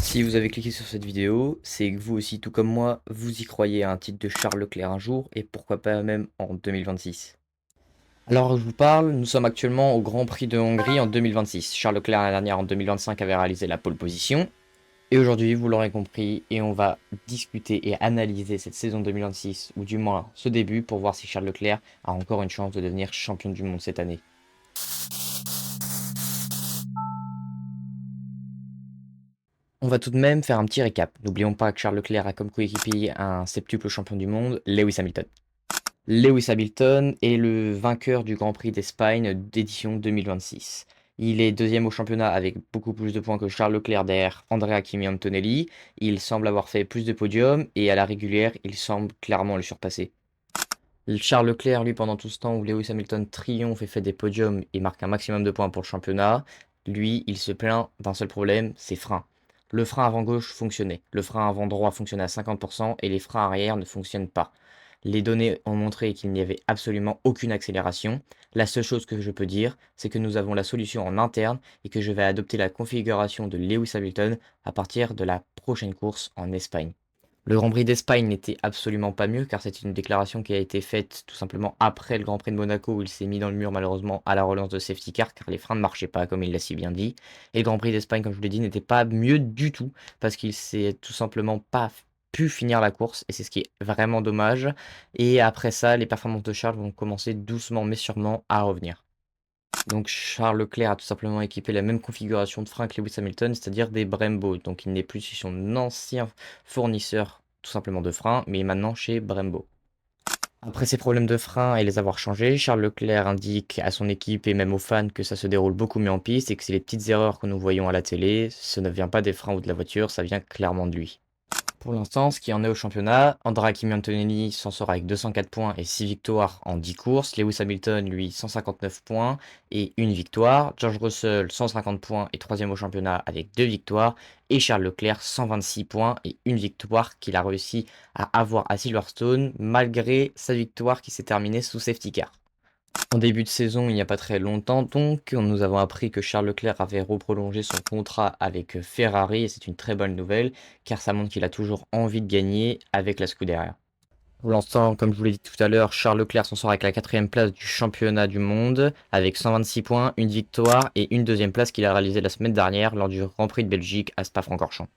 Si vous avez cliqué sur cette vidéo, c'est que vous aussi, tout comme moi, vous y croyez à un titre de Charles Leclerc un jour et pourquoi pas même en 2026. Alors je vous parle, nous sommes actuellement au Grand Prix de Hongrie en 2026. Charles Leclerc l'année dernière en 2025 avait réalisé la pole position. Et aujourd'hui, vous l'aurez compris, et on va discuter et analyser cette saison 2026, ou du moins ce début, pour voir si Charles Leclerc a encore une chance de devenir champion du monde cette année. On va tout de même faire un petit récap. N'oublions pas que Charles Leclerc a comme coéquipier un septuple champion du monde, Lewis Hamilton. Lewis Hamilton est le vainqueur du Grand Prix d'Espagne d'édition 2026. Il est deuxième au championnat avec beaucoup plus de points que Charles Leclerc derrière Andrea Kimi Antonelli. Il semble avoir fait plus de podiums et à la régulière, il semble clairement le surpasser. Charles Leclerc, lui, pendant tout ce temps où Lewis Hamilton triomphe et fait des podiums et marque un maximum de points pour le championnat, lui, il se plaint d'un seul problème, ses freins. Le frein avant gauche fonctionnait, le frein avant droit fonctionnait à 50% et les freins arrière ne fonctionnent pas. Les données ont montré qu'il n'y avait absolument aucune accélération. La seule chose que je peux dire, c'est que nous avons la solution en interne et que je vais adopter la configuration de Lewis Hamilton à partir de la prochaine course en Espagne. Le Grand Prix d'Espagne n'était absolument pas mieux car c'est une déclaration qui a été faite tout simplement après le Grand Prix de Monaco où il s'est mis dans le mur malheureusement à la relance de safety car les freins ne marchaient pas comme il l'a si bien dit. Et le Grand Prix d'Espagne, comme je vous l'ai dit, n'était pas mieux du tout parce qu'il s'est tout simplement pas pu finir la course et c'est ce qui est vraiment dommage. Et après ça, les performances de Charles vont commencer doucement mais sûrement à revenir. Donc Charles Leclerc a tout simplement équipé la même configuration de frein que Lewis Hamilton, c'est-à-dire des Brembo. Donc il n'est plus chez son ancien fournisseur tout simplement de frein, mais maintenant chez Brembo. Après ces problèmes de frein et les avoir changés, Charles Leclerc indique à son équipe et même aux fans que ça se déroule beaucoup mieux en piste et que c'est les petites erreurs que nous voyons à la télé, ce ne vient pas des freins ou de la voiture, ça vient clairement de lui. Pour l'instant, ce qui en est au championnat, Andrea Kimi Antonelli s'en sort avec 204 points et 6 victoires en 10 courses. Lewis Hamilton, lui, 159 points et une victoire. George Russell, 150 points et troisième au championnat avec 2 victoires. Et Charles Leclerc, 126 points et une victoire qu'il a réussi à avoir à Silverstone malgré sa victoire qui s'est terminée sous safety car. En début de saison, il n'y a pas très longtemps, donc, nous avons appris que Charles Leclerc avait reprolongé son contrat avec Ferrari, et c'est une très bonne nouvelle, car ça montre qu'il a toujours envie de gagner avec la Scuderia. Pour l'instant, comme je vous l'ai dit tout à l'heure, Charles Leclerc s'en sort avec la quatrième place du championnat du monde, avec 126 points, une victoire et une deuxième place qu'il a réalisée la semaine dernière lors du Grand Prix de Belgique à Spa-Francorchamps.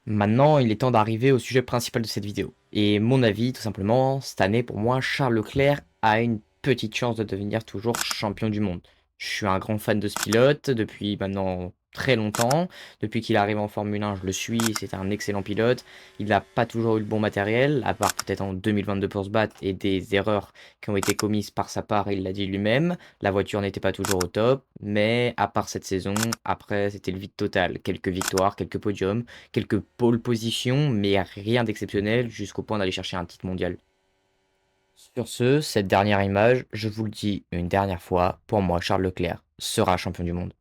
Maintenant, il est temps d'arriver au sujet principal de cette vidéo. Et mon avis, tout simplement, cette année, pour moi, Charles Leclerc a une petite chance de devenir toujours champion du monde. Je suis un grand fan de ce pilote depuis maintenant très longtemps. Depuis qu'il arrive en Formule 1, je le suis, c'est un excellent pilote. Il n'a pas toujours eu le bon matériel, à part peut-être en 2022 pour se battre et des erreurs qui ont été commises par sa part, il l'a dit lui-même. La voiture n'était pas toujours au top, mais à part cette saison, après, c'était le vide total. Quelques victoires, quelques podiums, quelques pole positions, mais rien d'exceptionnel jusqu'au point d'aller chercher un titre mondial. Sur ce, cette dernière image, je vous le dis une dernière fois, pour moi, Charles Leclerc sera champion du monde.